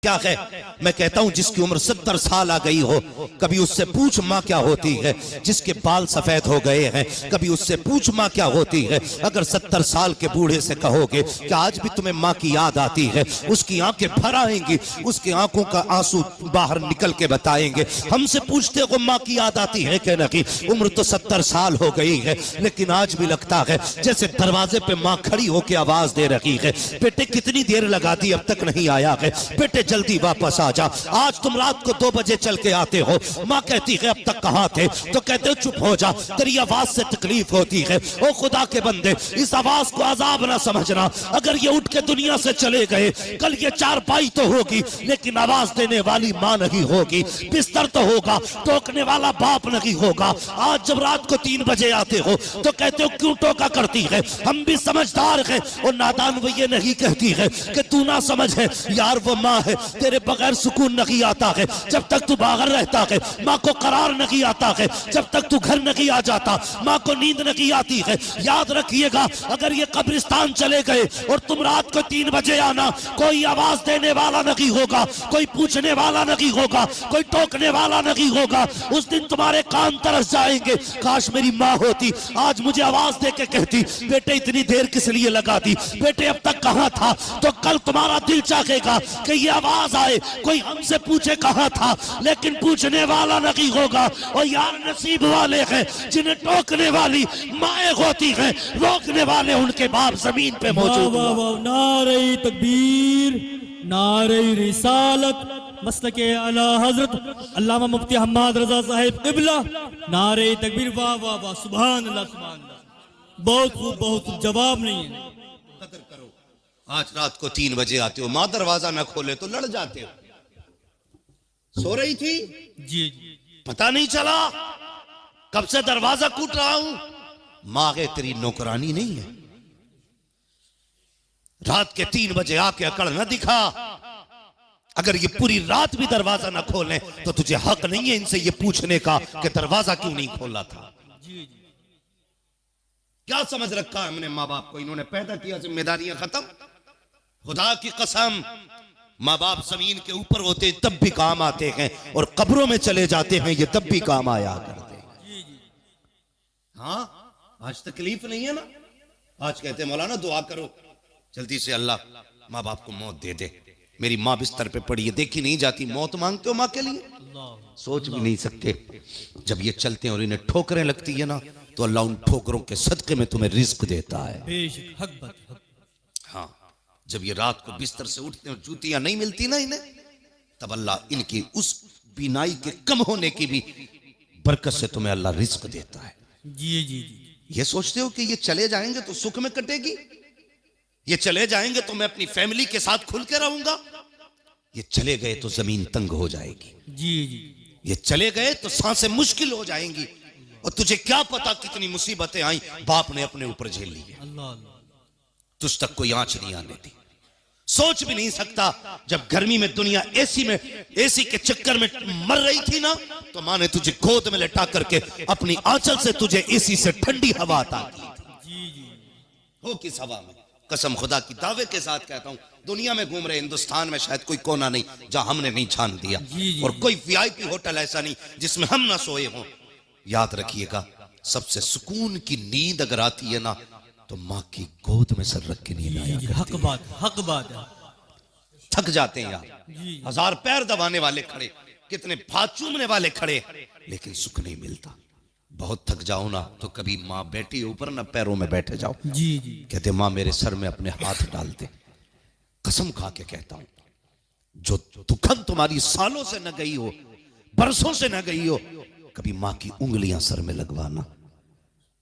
क्या है? मैं कहता हूं जिसकी उम्र 70 साल आ गई हो, कभी उससे पूछ माँ क्या होती है। जिसके बाल सफेद हो गए हैं, कभी उससे पूछ माँ क्या होती है। अगर 70 साल के बूढ़े से कहोगे कि आज भी तुम्हें माँ की याद आती है, उसकी आंखें भर आएंगी, उसकी आंखों का आंसू बाहर निकल के बताएंगे। हमसे पूछते हो माँ की याद आती है क्या? नहीं। उम्र तो 70 साल हो गई है, लेकिन आज भी लगता है जैसे दरवाजे पे माँ खड़ी होकर आवाज दे रही है, बेटे कितनी देर लगा दी, अब तक नहीं आया है, बेटे जल्दी वापस आ जा। आज तुम रात को 2 बजे चल के आते हो, माँ कहती है अब तक कहाँ थे, तो कहते हो चुप हो जा, तेरी आवाज से तकलीफ होती है। ओ खुदा के बंदे, इस आवाज को अजाब ना समझना। अगर ये उठ के दुनिया से चले गए, कल ये चारपाई तो होगी, लेकिन आवाज देने वाली माँ नहीं होगी, बिस्तर तो होगा, टोकने वाला बाप नहीं होगा। आज जब रात को 3 बजे आते हो तो कहते हो क्यों टोका करती है, हम भी समझदार हैं। और नादान वो ये नहीं कहती है कि तू ना समझ है, यार वो माँ है, तेरे बगैर सुकून नहीं आता है। जब तक तू बाहर रहता है माँ को करार नहीं आता है, जब तक तू घर नहीं आ जाता माँ को नींद नहीं आती है। याद रखिएगा, अगर ये कब्रिस्तान चले गए और तुम रात को 3 बजे आना, कोई आवाज देने वाला नहीं होगा, कोई पूछने वाला नहीं होगा, कोई टोकने वाला नहीं होगा। उस दिन तुम्हारे कान तरस जाएंगे, काश मेरी माँ होती, आज मुझे आवाज दे के कहती बेटे इतनी देर किस लिए लगा दी, बेटे अब तक कहाँ था। तो कल तुम्हारा दिल चाहेगा कि ये आवाज आए, कोई हमसे पूछे कहाँ था, लेकिन पूछने वाला नहीं होगा। और यार नसीब वाले हैं जिन्हें टोकने वाली माएँ होती हैं, रोकने वाले उनके बाप जमीन पे मौजूद। नारे तकबीर, नारे रिसालत, मसलके आला हजरत अल्लामा मुफ्ती हम्माद रजा साहिब क़िबला, नारे तकबीर। वाह वाह वाह, सुभान अल्लाह सुभान अल्लाह। बहुत खूब, बहुत खूब, जवाब नहीं है। कदर करो। आज रात को 3 बजे आते हो, माँ दरवाजा ना खोले तो लड़ जाते हो। सो रही थी जी, पता नहीं चला, कब से दरवाजा कूट रहा हूं। माँ के तेरी नौकरानी नहीं है, रात के 3 बजे आके अकड़ न दिखा। अगर ये पूरी रात भी दरवाजा ना खोले तो तुझे हक नहीं है इनसे ये पूछने का कि दरवाजा क्यों नहीं खोला था। क्या समझ रखा है हमने माँ बाप को, इन्होंने पैदा किया, जिम्मेदारियां खत्म। खुदा की कसम, माँ बाप जमीन के ऊपर होते तब भी काम आते हैं, और कब्रों में चले जाते हैं ये तब भी काम आया करते हैं। हाँ, आज तकलीफ नहीं है ना, आज कहते मौलाना दुआ करो जल्दी से अल्लाह माँ बाप को मौत दे दे। मेरी माँ बिस्तर पे पड़ी है, देखी नहीं जाती, मौत मांगते हो माँ के लिए, सोच भी नहीं सकते। जब ये चलते हैं और इन्हें ठोकरें लगती है ना, तो अल्लाह उन ठोकरों के सदके में तुम्हें रिज्क देता है। हाँ, जब ये रात को बिस्तर से उठते हैं, जूतियां नहीं मिलती ना इन्हें, तब अल्लाह इनकी उस बीनाई के कम होने की भी बरकत से तुम्हें अल्लाह रिज्क देता है। जी जी जी। ये सोचते हो कि ये चले जाएंगे तो सुख में कटेगी, ये चले जाएंगे तो मैं अपनी फैमिली के साथ खुल के रहूंगा। ये चले गए तो जमीन तंग हो जाएगी। जी जी। ये चले गए तो सांसें मुश्किल हो जाएंगी, और तुझे क्या पता कितनी मुसीबतें आई बाप ने अपने ऊपर झेल ली है। तुझ तक कोई आंच नहीं आने दी। सोच भी नहीं सकता, जब गर्मी में दुनिया एसी के चक्कर में मर रही थी ना, तो माँ ने तुझे गोद में लटा करके अपनी आंचल से तुझे एसी से ठंडी हवा अता की। हो किस हवा में, कसम खुदा की दावे के साथ कहता हूं, दुनिया में घूम रहे हिंदुस्तान में शायद कोई कोना नहीं जहां हमने नहीं छान दिया, और कोई वीआईपी होटल ऐसा नहीं जिसमें हम ना सोए हों। याद रखिएगा, सबसे सुकून की नींद अगर आती है ना, तो माँ की गोद में सर रख के नींद आया करती है। हक बात, हक बात है। थक जाते हैं यार, 1000 पैर दबाने वाले खड़े, कितने हाथ चूमने वाले खड़े, लेकिन सुख नहीं मिलता। बहुत थक जाओ ना, तो कभी माँ बैठी ऊपर ना पैरों में बैठे जाओ। जी जी। कहते माँ मेरे सर में अपने हाथ डाल दे। कसम खा के कहता हूं, जो दुखन तुम्हारी सालों से न गई हो, बरसों से न गई हो, कभी माँ की उंगलियां सर में लगवाना।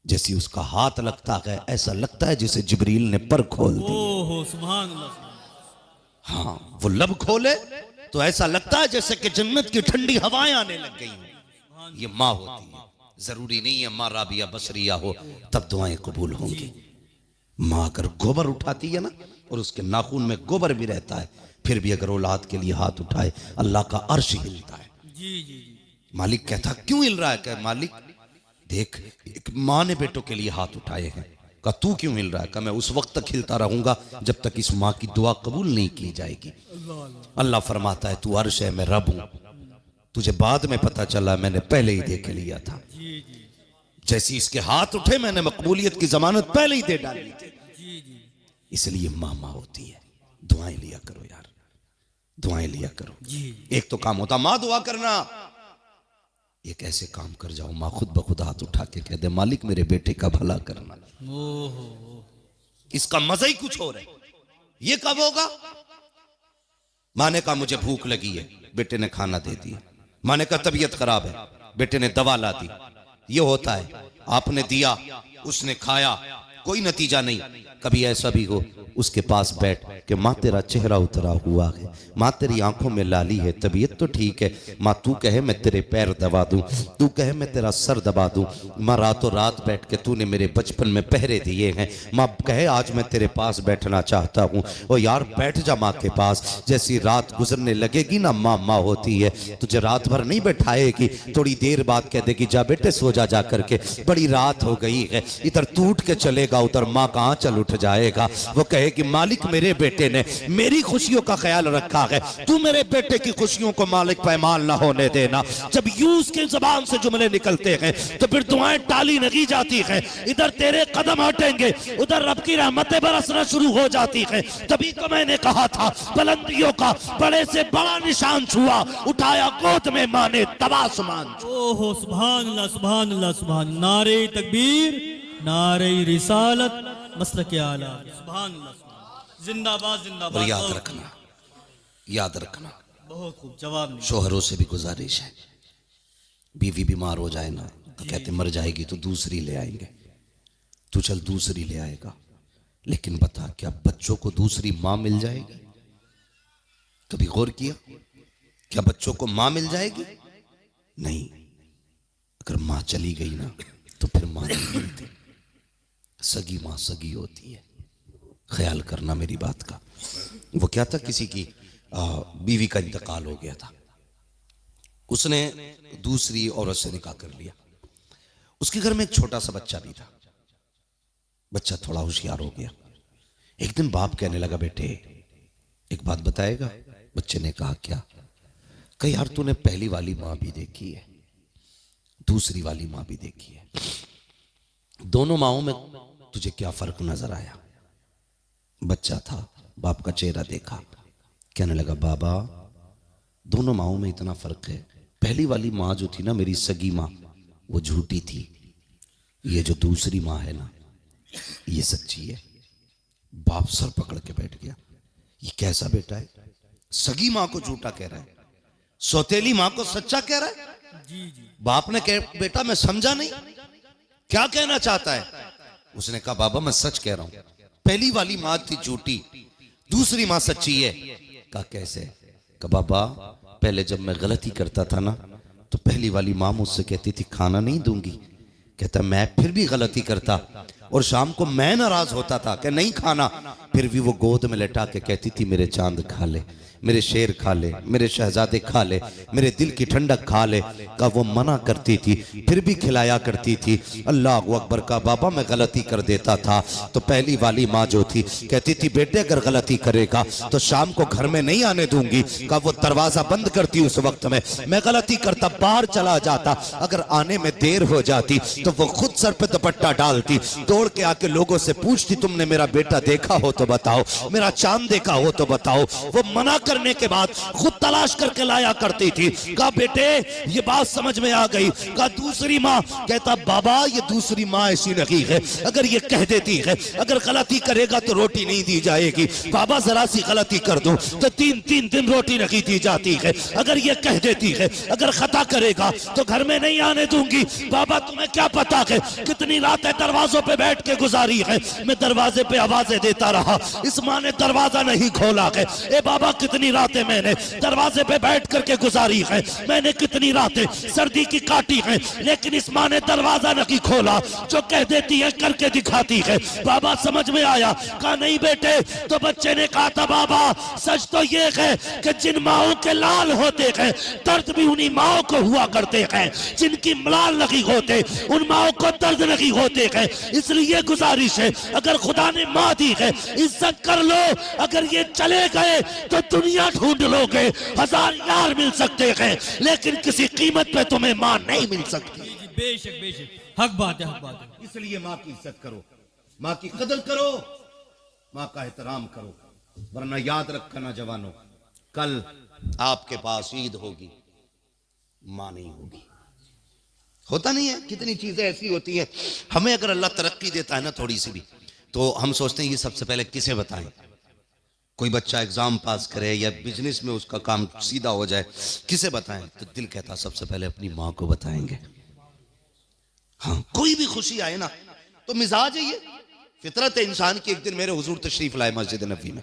जैसी उसका हाथ लगता है, ऐसा लगता है जैसे जिब्रील ने पर खोल दी। ओहो सुभान अल्लाह। हाँ, वो लब खोले तो ऐसा लगता है जैसे कि जन्नत की ठंडी हवाएं आने लग गई। ये माँ होती है। जरूरी नहीं है माँ राबिया बसरिया हो तब दुआएं कबूल होंगी। माँ अगर गोबर उठाती है ना, और उसके नाखून में गोबर भी रहता है, फिर भी अगर औलाद के लिए हाथ उठाए, अल्लाह का अर्श हिलता है। जी जी। मालिक कहता क्यों हिल रहा है? कह मालिक देख, एक माँ ने बेटों के लिए हाथ उठाए हैं, कहा तू क्यों हिल रहा है? कहा मैं उस वक्त तक हिलता रहूंगा जब तक इस माँ की दुआ कबूल नहीं की जाएगी। अल्लाह फरमाता है तू अर्श है, मैं रब हूं। तुझे बाद में पता चला, मैंने पहले ही देख लिया था। जैसी इसके हाथ उठे मैंने मकबूलियत की जमानत पहले ही दे डाली थी। इसलिए माँ होती है। दुआएं लिया करो यार, दुआएं लिया करो। एक तो काम होता माँ दुआ करना, एक ऐसे काम कर जाओ माँ खुद ब खुद हाथ उठा के कह दे मालिक मेरे बेटे का भला करना। इसका मजा ही कुछ और है। ये कब होगा? माँ ने कहा मुझे भूख लगी है, बेटे ने खाना दे दिया। माँ ने कहा तबीयत खराब है, बेटे ने दवा ला दी। ये होता है, आपने दिया, उसने खाया, कोई नतीजा नहीं। कभी ऐसा भी हो उसके पास बैठ के माँ तेरा चेहरा उतरा हुआ है, माँ तेरी आंखों में लाली है, तबीयत तो ठीक है, माँ तू कहे मैं तेरे पैर दबा दूं, तू कहे मैं तेरा सर दबा दूं। माँ रातों रात बैठ के तूने मेरे बचपन में पहरे दिए हैं, माँ कहे आज मैं तेरे पास बैठना चाहता हूँ। ओ यार बैठ जा माँ के पास। जैसी रात गुजरने लगेगी ना, माँ माँ होती है, तुझे रात भर नहीं बैठाएगी, थोड़ी देर बाद कह देगी जा बेटे सो जा, जा करके बड़ी रात हो गई है। इधर तू उठ के चलेगा, उधर माँ कहाँ चल उठ जाएगा। वो कहे कि मालिक मेरे बेटे ने मेरी खुशियों का ख्याल रखा है, तू मेरे बेटे की खुशियों को मालिक पैमाल ना होने देना। जब यूं उसके जुबान से जुमले निकलते हैं तो फिर दुआएं टाली नहीं जाती हैं। इधर तेरे कदम हटेंगे, उधर रब की रहमतें बरसना शुरू हो जाती हैं। तभी तो मैंने कहा था बुलंदियों का बड़े से बड़ा निशान छुआ, उठाया गोद में माने तबासमान। ओहो सुभान अल्लाह सुभान अल्लाह सुभान। नारे तकबीर, नारे रिसालत, मसलके आला, सुभान अल्लाह, जिंदाबाद जिंदाबाद। और याद रखना, याद रखना, बहुत खूब जवाब नहीं। शोहरों से भी गुजारिश है, बीवी बीमार हो जाए ना तो कहते मर जाएगी तो दूसरी ले आएंगे। तू चल दूसरी ले आएगा, लेकिन बता क्या बच्चों को दूसरी माँ मिल जाएगी? कभी गौर किया क्या बच्चों को माँ मिल जाएगी? नहीं, अगर माँ चली गई ना तो फिर माँ नहीं मिलती। सगी माँ सगी होती है, ख्याल करना मेरी बात का। वो क्या था, किसी की बीवी का इंतकाल हो गया था, उसने दूसरी औरत से निकाह कर लिया। उसके घर में एक छोटा सा बच्चा भी था। बच्चा थोड़ा होशियार हो गया। एक दिन बाप कहने लगा बेटे एक बात बताएगा? बच्चे ने कहा क्या? कहा यार तूने पहली वाली माँ भी देखी है, दूसरी वाली माँ भी देखी है, दोनों माओं में तुझे क्या फर्क नजर आया? बच्चा था, बाप का चेहरा देखा, कहने लगा बाबा दोनों माओं में इतना फर्क है, पहली वाली माँ जो थी ना मेरी सगी माँ वो झूठी थी, ये जो दूसरी माँ है ना ये सच्ची है। बाप सर पकड़ के बैठ गया, ये कैसा बेटा है? सगी माँ को झूठा कह रहा है, सौतेली माँ को सच्चा कह रहा है। जी जी। बाप ने कहा बेटा मैं समझा नहीं, क्या कहना चाहता है? उसने कहा बाबा मैं सच कह रहा हूं, पहली वाली माँ थी झूठी, दूसरी माँ सच्ची है। कहा कैसे? कहा बाबा पहले जब मैं गलती करता था ना तो पहली वाली माँ मुझसे कहती थी खाना नहीं दूंगी, कहता मैं फिर भी गलती करता और शाम को मैं नाराज होता था कि नहीं खाना, फिर भी वो गोद में लेटा के कहती थी मेरे चांद खा ले, मेरे शेर खा ले, मेरे शहजादे खा ले, मेरे दिल की ठंडक खा ले। का वो मना करती थी फिर भी खिलाया करती थी। अल्लाह अकबर। का बाबा मैं गलती कर देता था तो पहली वाली माँ जो थी कहती थी बेटे अगर गलती करेगा तो शाम को घर में नहीं आने दूंगी। का वो दरवाजा बंद करती उस वक्त में, मैं गलती करता बाहर चला जाता, अगर आने में देर हो जाती तो वो खुद सर पे दुपट्टा डालती, दौड़ के आके लोगों से पूछती तुमने मेरा बेटा देखा हो तो बताओ, मेरा चांद देखा हो तो बताओ। वो मना करने के बाद खुद तलाश करके लाया करती थी। कहा बेटे ये बात समझ में आ गई। कहा दूसरी माँ? कहता बाबा ये दूसरी माँ ऐसी नहीं है, अगर ये कह देती है अगर गलती करेगा तो रोटी नहीं दी जाएगी, बाबा जरा सी गलती कर दो तो 3-3 दिन रोटी नहीं दी जाती है, अगर ये कह देती है अगर खता करेगा तो घर में नहीं आने दूंगी। बाबा तुम्हें क्या पता है कितनी रातें दरवाजों पे बैठ के गुजारी है, मैं दरवाजे पे आवाजें देता रहा, इस माँ ने दरवाजा नहीं खोला है। ए बाबा कितनी रातें मैंने दरवाजे पे बैठ करके गुजारी है, मैंने कितनी रातें सर्दी की काटी है, लेकिन इस माँ ने दरवाजा नहीं खोला। जो कह देती है करके दिखाती है। बाबा समझ में आया, कहा नहीं बेटे। तो बच्चे ने कहा था बाबा सच तो ये है कि जिन माओं के लाल होते हैं दर्द भी उन्हीं माओं को हुआ करते हैं, जिनकी मलाल नहीं होते उन माओं को दर्द नहीं होते हैं। इसलिए गुजारिश है, अगर खुदा ने माँ दी है इज्जत कर लो, अगर ये चले गए तो दुनिया ढूंढ लोगे, 1000 यार मिल सकते हैं लेकिन किसी कीमत पे तुम्हें माँ नहीं मिल सकती। बेशक बेशक हक बात है, हक बात है। इसलिए माँ की इज्जत करो, माँ की कदर करो, माँ का एहतराम करो, वरना याद रखना जवानों, कल आपके पास ईद होगी, माँ नहीं होगी। होता नहीं है, कितनी चीजें ऐसी होती हैं, हमें अगर अल्लाह तरक्की देता है ना थोड़ी सी भी, तो हम सोचते हैं ये सबसे पहले किसे बताएं। कोई बच्चा एग्जाम पास करे या बिजनेस में उसका काम सीधा हो जाए, किसे बताएं? तो दिल कहता सबसे पहले अपनी माँ को बताएंगे। हाँ, कोई भी खुशी आए ना तो मिजाज है ये, फितरत है इंसान की। एक दिन मेरे हुजूर तशरीफ लाए मस्जिद नबी में,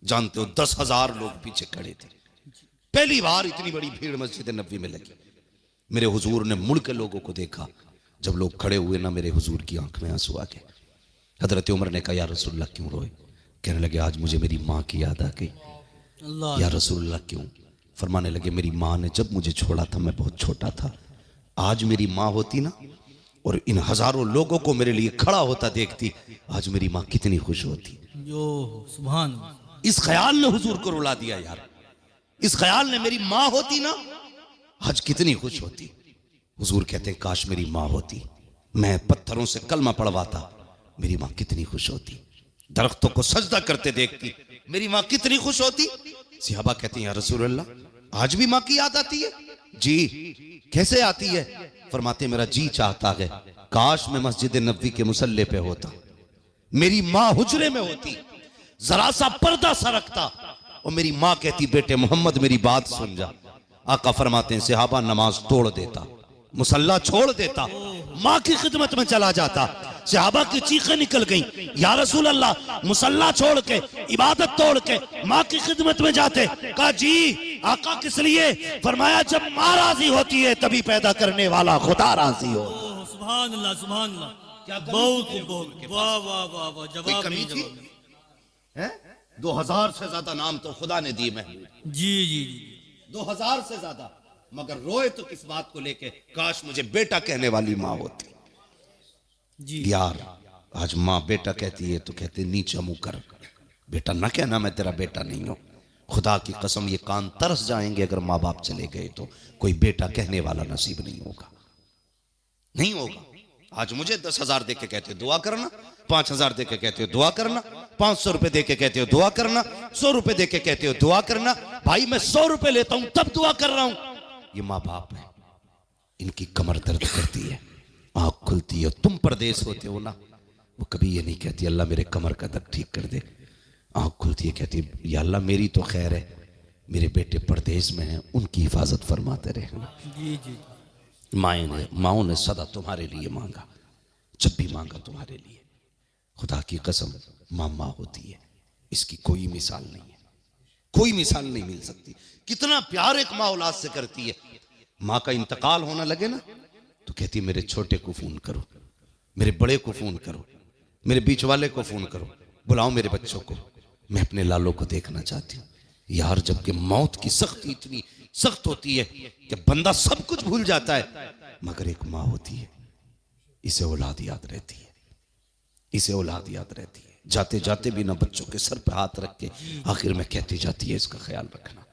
जानते हो 10,000 लोग पीछे खड़े थे, पहली बार इतनी बड़ी भीड़ मस्जिद नबी में लगी। मेरे हुजूर ने मुड़ के लोगों को देखा, जब लोग खड़े हुए ना मेरे हुजूर की आंख में आंसू आ गए। हजरत उमर ने कहा या रसूलुल्लाह क्यों रोए? कहने लगे आज मुझे मेरी माँ की याद आ गई। या रसूलुल्लाह क्यों? फरमाने लगे मेरी माँ ने जब मुझे छोड़ा था मैं बहुत छोटा था, आज मेरी माँ होती ना और इन हजारों लोगों को मेरे लिए खड़ा होता देखती, आज मेरी माँ कितनी खुश होती। सुभान। इस ख्याल ने हुजूर को रुला दिया यार, इस ख्याल ने मेरी माँ होती ना आज कितनी खुश होती। हुजूर कहते हैं काश मेरी माँ होती, मैं पत्थरों से कलमा पढ़वाता, मेरी माँ कितनी खुश होती। दरख्तों को सजदा करते देखती, मेरी माँ कितनी खुश होती। सहाबा कहते हैं या रसूल अल्लाह आज भी माँ की याद आती है? जी। कैसे आती है? फरमाते मेरा जी चाहता है काश मैं मस्जिद नबवी के मुसल्ले पे होता, मेरी माँ हुजरे में होती, जरा सा पर्दा सरकता और मेरी माँ कहती बेटे मोहम्मद मेरी बात सुन जा। आका फरमाते हैं सहाबा नमाज तोड़ देता, मुसल्ला छोड़ देता, माँ की खिदमत में चला जाता। सहाबा की चीखें निकल गईं, या रसूल अल्लाह मुसल्ला छोड़ के इबादत तोड़ के माँ की खिदमत में जाते। कहा जी आका किस लिए? फरमाया जब माँ राजी होती है तभी पैदा करने वाला खुदा राजी हो। सुभान अल्लाह, सुभान अल्लाह। क्या बहुत बहुत वाह वाह वाह वाह, जवाब नहीं जवाब है। 2000 से ज्यादा नाम तो खुदा ने दिए महमूद। जी जी जी 2000 से ज्यादा, मगर रोए तो किस बात को लेके? काश मुझे बेटा कहने वाली माँ होती। जी यार आज माँ बेटा कहती है तो कहते नीचे मुंह कर, बेटा ना कहना मैं तेरा बेटा नहीं हूं। खुदा की कसम ये कान तरस जाएंगे अगर माँ बाप चले गए तो कोई बेटा कहने वाला नसीब नहीं होगा, नहीं होगा। आज मुझे 10,000 दे के कहते हो दुआ करना, 5,000 दे के कहते हो दुआ करना, 500 रुपए दे के कहते हो दुआ करना, 100 रुपए दे के कहते हो दुआ करना। भाई मैं 100 रुपए लेता हूं तब दुआ कर रहा हूं। ये माँ बाप है, इनकी कमर दर्द करती है, आंख खुलती है। तुम परदेश होते हो ना, वो कभी ये नहीं कहती अल्लाह मेरे कमर का दर्द ठीक कर दे। आंख खुलती है कहती या अल्लाह मेरी तो खैर है, मेरे बेटे परदेश में हैं उनकी हिफाजत फरमाते रहना। जी जी माओं ने सदा तुम्हारे लिए मांगा, जब भी मांगा तुम्हारे लिए। खुदा की कसम माँ होती है, इसकी कोई मिसाल नहीं है, कोई मिसाल नहीं मिल सकती। कितना प्यार एक माँ औलाद से करती है। माँ का इंतकाल होने लगे ना तो कहती मेरे छोटे को फोन करो, मेरे बड़े को फोन करो, मेरे बीच वाले को फोन करो, बुलाओ मेरे बच्चों को, मैं अपने लालों को देखना चाहती हूँ। यार जबकि मौत की सख्ती इतनी सख्त होती है कि बंदा सब कुछ भूल जाता है, मगर एक माँ होती है, इसे औलाद याद रहती है, इसे औलाद याद रहती है। जाते जाते भी ना बच्चों के सर पे हाथ रख के आखिर में कहती जाती है इसका ख्याल रखना।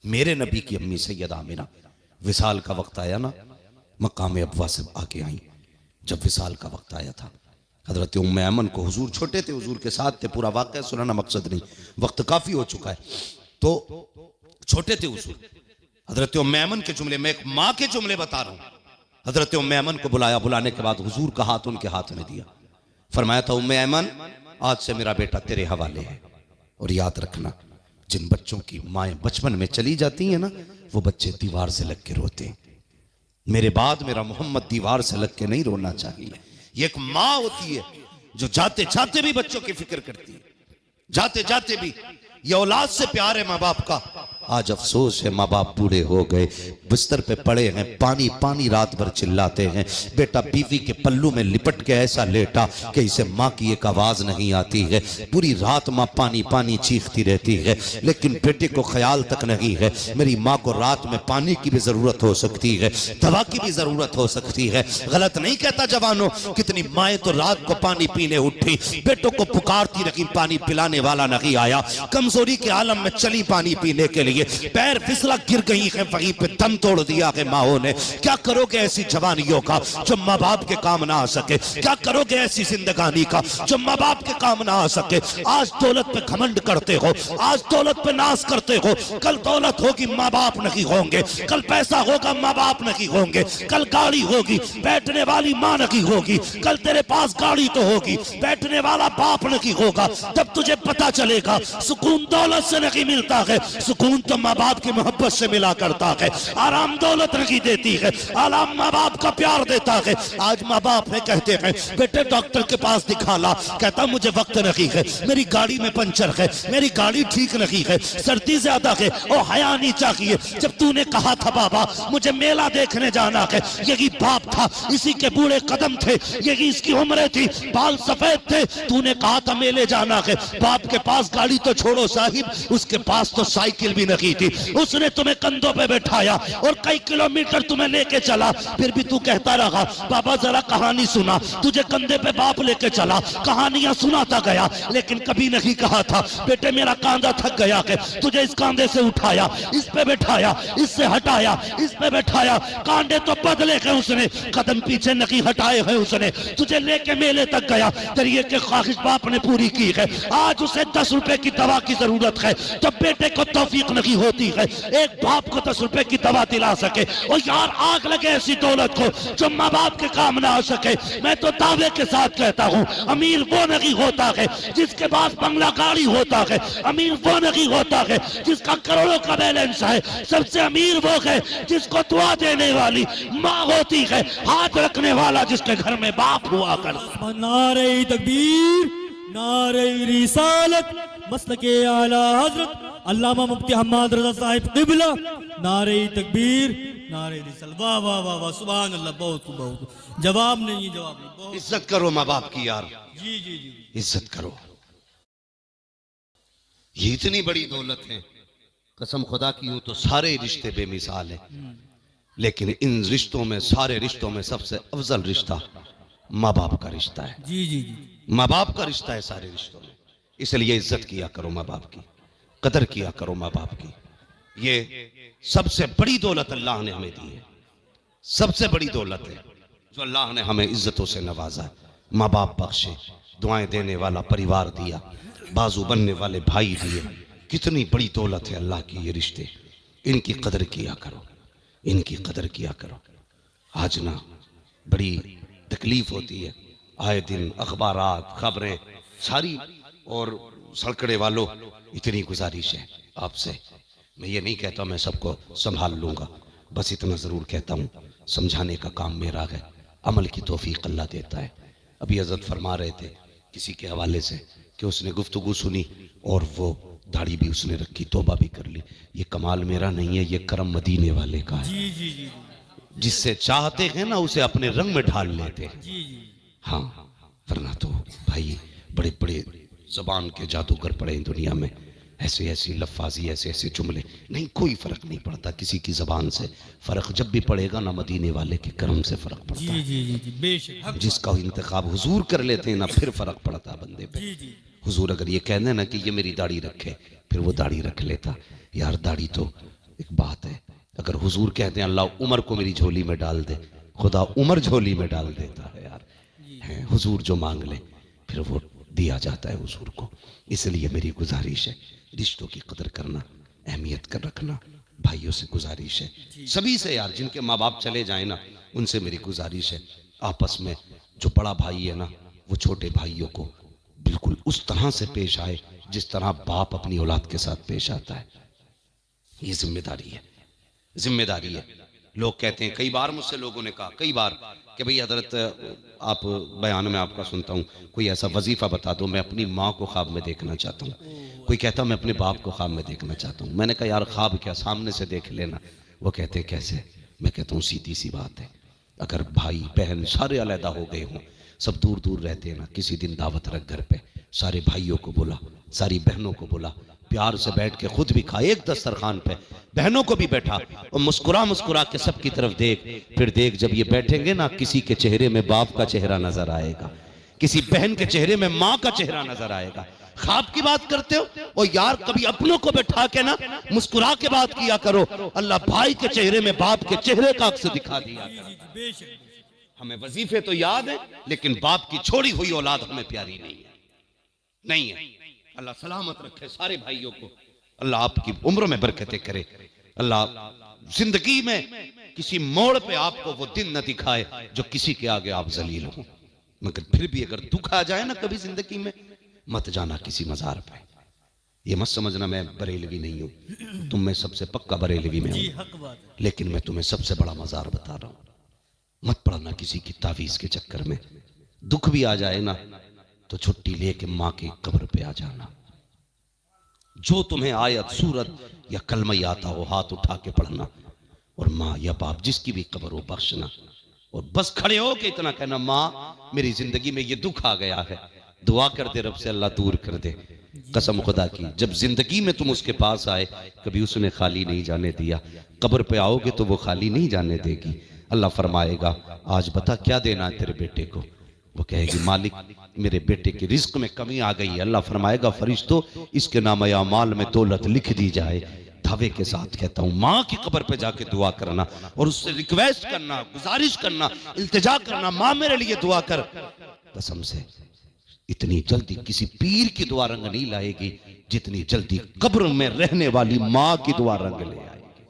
मेरे नबी की अम्मी सैयदा आमिना विसाल का वक्त आया ना, मकाम अबवा से आके आई। जब विसाल का वक्त आया था, हजरत उम्मे ऐमन को, हुजूर छोटे थे, हुजूर के साथ थे, पूरा वाक़या सुनाना मकसद नहीं, वक्त काफी हो चुका है, तो छोटे थे हुजूर। हजरत उम्मे ऐमन के जुमले, मैं एक माँ के जुमले बता रहा हूँ। हजरत उम्मे ऐमन को बुलाया, बुलाने के बाद हुजूर का हाथ उनके हाथ में दिया, फरमाया था उम्मे ऐमन आज से मेरा बेटा तेरे हवाले है, और याद रखना जिन बच्चों की माएँ बचपन में चली जाती हैं ना, वो बच्चे दीवार से लग के रोते हैं। मेरे बाद मेरा मोहम्मद दीवार से लग के नहीं रोना चाहिए। ये एक माँ होती है जो जाते जाते भी बच्चों की फिक्र करती है, जाते जाते भी। ये औलाद से प्यार है माँ बाप का, आज अफसोस है माँ बाप बूढ़े हो गए, बिस्तर पे पड़े हैं, पानी पानी रात भर चिल्लाते हैं। बेटा बीवी के पल्लू में लिपट के ऐसा लेटा कि इसे माँ की एक आवाज नहीं आती है। पूरी रात माँ पानी पानी चीखती रहती है, लेकिन बेटे को ख्याल तक नहीं है मेरी माँ को रात में पानी की भी जरूरत हो सकती है, दवा की भी जरूरत हो सकती है। गलत नहीं कहता जवानों, कितनी माएँ तो रात को पानी पीने उठी, बेटों को पुकारती रही, पानी पिलाने वाला नहीं आया। कमजोरी के आलम में चली पानी पीने के लिए, पैर फिसला गिर गई है, वहीं पे दम तोड़ दिया है माओ ने। क्या करोगे ऐसी जवानियों का जो माँ बाप के काम ना आ सके? क्या करोगे ऐसी जिंदगानी का जो माँ बाप के काम ना आ सके? आज दौलत पे घमंड करते हो, आज दौलत पे नाश करते हो, कल दौलत होगी माँ बाप नहीं होंगे, कल पैसा होगा माँ बाप नहीं होंगे, कल गाड़ी होगी बैठने वाली माँ नहीं होगी, कल तेरे पास गाड़ी तो होगी बैठने वाला बाप नहीं होगा। तब तुझे पता चलेगा सुकून दौलत से नहीं मिलता है, सुकून तो माँ बाप की मोहब्बत से मिला करता है। आराम दौलत नहीं देती है, आराम माँ बाप का प्यार देता है। आज माँ बाप है कहते हैं बेटे डॉक्टर के पास दिखा ला, कहता मुझे वक्त नहीं है, मेरी गाड़ी में पंचर है, मेरी गाड़ी ठीक नहीं है, सर्दी ज्यादा है। ओ हया नहीं चाहिए, जब तूने कहा था बाबा मुझे मेला देखने जाना है, यही बाप था, इसी के बूढ़े कदम थे, यही इसकी उम्र थी, बाल सफेद थे, तूने कहा था मेले जाना है। बाप के पास गाड़ी तो छोड़ो साहिब, उसके पास तो साइकिल भी नहीं थी, उसने तुम्हें कंधों पे बैठाया और कई किलोमीटर तुम्हें लेके चला, फिर भी तू कहता रहा बाबा जरा कहानी सुना। तुझे कंधे पे बाप लेके चला, कहानियां सुनाता गया, लेकिन कभी नहीं कहा था बेटे मेरा कांधा थक गया है, तुझे इस कांधे से उठाया, इस पे बैठाया, इससे हटाया, इस पे बैठाया, कांधे तो बदले हैं उसने, कदम पीछे नहीं हटाए हैं उसने, तुझे लेके मेले तक गया, तेरी एक ख्वाहिश बाप ने पूरी की है। आज उसे 10 रुपए की दवा की जरूरत है, तो बेटे को तौफीक नहीं होती है एक बाप को 10 रुपए की दवा दिला सके। और यार आग लगे ऐसी दौलत को जो माँ बाप के काम ना आ सके। मैं तो दावे के साथ कहता हूँ अमीर वो नहीं होता है जिसके पास बंगला गाड़ी होता है, अमीर वो नहीं होता है जिसका करोड़ों का बैलेंस है, सबसे अमीर वो है जिसको दुआ देने वाली माँ होती है, हाथ रखने वाला जिसके घर में बाप हुआ करता। नारे तकबीर, नारे रिसालत, मसलके आला हजरत अल्लामा मुफ्ती हम्माद रजा साहिब क़िबला, नारे तकबीर, नारे रिसालत। वाह वाह वाह वाह, सुभान अल्लाह। बहुत बहुत जवाब नहीं, जवाब नहीं। बहुत इज्जत करो माँ बाप की यार, जी जी जी, इज्जत करो, ये इतनी बड़ी दौलत है, कसम खुदा की हूं तो सारे रिश्ते बेमिसाल हैं, लेकिन इन रिश्तों में, सारे रिश्तों में सबसे अफजल रिश्ता माँ बाप का रिश्ता है। जी जी जी, माँ बाप का रिश्ता है सारे रिश्तों में, इसलिए इज्जत किया करो माँ बाप की, कदर किया करो माँ बाप की। ये सबसे बड़ी दौलत अल्लाह ने हमें दी है, सबसे बड़ी दौलत है जो अल्लाह ने हमें इज्जतों से नवाजा है। माँ बाप बख्शे, दुआएं देने वाला परिवार दिया, बाजू बनने वाले भाई दिए, कितनी बड़ी दौलत है अल्लाह की ये रिश्ते, इनकी कदर किया करो, इनकी कदर किया करो। आज ना बड़ी तकलीफ होती है, आए दिन अखबारात खबरें सारी, और सड़कड़े वालों इतनी गुजारिश है आपसे, मैं ये नहीं कहता मैं सबको संभाल लूंगा, बस इतना जरूर कहता हूँ समझाने का काम मेरा है, अमल की तौफीक अल्लाह देता है। अभी हज़रत फरमा रहे थे किसी के हवाले से कि उसने गुफ्तगू सुनी और वो दाढ़ी भी उसने रखी, तौबा भी कर ली। ये कमाल मेरा नहीं है, ये करम मदीने वाले का है। जी जी जी, जिससे चाहते हैं ना उसे अपने रंग में ढाल लेते हैं। जी जी, हाँ, वरना तो भाई बड़े बड़े जबान के जादूगर पड़े हैं दुनिया में, ऐसे ऐसी लफ्फाजी, ऐसे ऐसे जुमले, नहीं कोई फर्क नहीं पड़ता किसी की जबान से, फर्क जब भी पड़ेगा ना मदीने वाले के करम से फर्क पड़ता जी है। जी जी, बेशक। जिसका इंतखाब हुजूर कर लेते हैं ना, फिर फर्क पड़ता बंदे पे। जी जी, हुजूर अगर ये कह दें ना कि ये मेरी दाढ़ी रखे, फिर वो दाढ़ी रख लेता। यार दाढ़ी तो एक बात है, अगर हुजूर कहते हैं अल्लाह उमर को मेरी झोली में डाल दे, खुदा उमर झोली में डाल देता है यार, है हुजूर जो मांग ले फिर वो दिया जाता है हुजूर को। इसलिए मेरी गुजारिश है रिश्तों की कदर करना, अहमियत कर रखना, भाइयों से गुजारिश है, सभी से यार, जिनके माँ बाप चले जाए ना उनसे मेरी गुजारिश है, आपस में जो बड़ा भाई है ना वो छोटे भाइयों को बिल्कुल उस तरह से पेश आए जिस तरह बाप अपनी औलाद के साथ पेश आता है। ये जिम्मेदारी है, जिम्मेदारी है। लोग कहते हैं, कई बार मुझसे लोगों ने कहा, कई बार, कि भाई हजरत आप बयान में आपका सुनता हूँ, कोई ऐसा वजीफा बता दो, मैं अपनी माँ को ख्वाब में देखना चाहता हूँ। कोई कहता मैं अपने बाप को ख्वाब में देखना चाहता हूँ। मैंने कहा यार ख्वाब क्या, सामने से देख लेना। वो कहते हैं कैसे? मैं कहता हूँ सीधी सी बात है, अगर भाई बहन सारे अलहदा हो गए हों, सब दूर दूर रहते हैं ना, किसी दिन दावत रख घर पे, सारे भाइयों को बुला, सारी बहनों को बुला, प्यार से बैठ के खुद भी खा, एक दस्तरखान पे बहनों को भी बैठा और मुस्कुरा मुस्कुरा के सबकी तरफ देख। फिर देख जब ये बैठेंगे ना, किसी के चेहरे में बाप का चेहरा नजर आएगा, किसी बहन के चेहरे में माँ का चेहरा नजर आएगा। ख्वाब की बात करते हो, और यार कभी अपनों को बैठा के ना मुस्कुरा के बात किया करो। अल्लाह भाई के चेहरे में बाप के चेहरे का अक्स दिखा दिया। हमें वजीफे तो याद है, लेकिन बाप की छोड़ी हुई औलाद हमें प्यारी नहीं है, नहीं है। अल्लाह सलामत रखे सारे भाइयों को, अल्लाह आपकी उम्र में बरकतें करे, अल्लाह जिंदगी में किसी मोड़ पे आपको वो दिन न दिखाए जो किसी के आगे आप जलील हो। मगर फिर भी अगर दुख आ जाए ना कभी जिंदगी में, मत जाना किसी मजार पे। ये मत समझना मैं बरेलवी नहीं हूं, तुम में सबसे पक्का बरेलवी में हूं, लेकिन मैं तुम्हें सबसे बड़ा मजार बता रहा हूं। मत पड़ना किसी की तावीज के चक्कर में। दुख भी आ जाए ना तो छुट्टी लेके माँ की कब्र पे आ जाना। जो तुम्हें आयत सूरत या कलमा आता हो हाथ उठा के पढ़ना, और माँ या बाप जिसकी भी कब्र हो बख्शना, और बस खड़े हो के इतना कहना, माँ मेरी जिंदगी में ये दुख आ गया है, दुआ कर दे रब से अल्लाह दूर कर दे। कसम खुदा की, जब जिंदगी में तुम उसके पास आए कभी उसने खाली नहीं जाने दिया, कब्र पे आओगे तो वो खाली नहीं जाने देगी। अल्लाह फरमाएगा आज बता क्या देना है तेरे बेटे को। वो कहेगी मालिक मेरे बेटे की रिस्क में कमी आ गई है। अल्लाह फरमाएगा फरिश्तों इसके नाम अमाल में दौलत लिख दी जाए। दावे के साथ कहता हूँ माँ की कब्र पे जाके दुआ करना और उससे रिक्वेस्ट करना, गुजारिश करना, इल्तिजा करना, माँ मेरे लिए दुआ कर। कसम से इतनी जल्दी किसी पीर की दुआ रंग नहीं लाएगी जितनी जल्दी कब्र में रहने वाली माँ की दुआ रंग ले आएगी।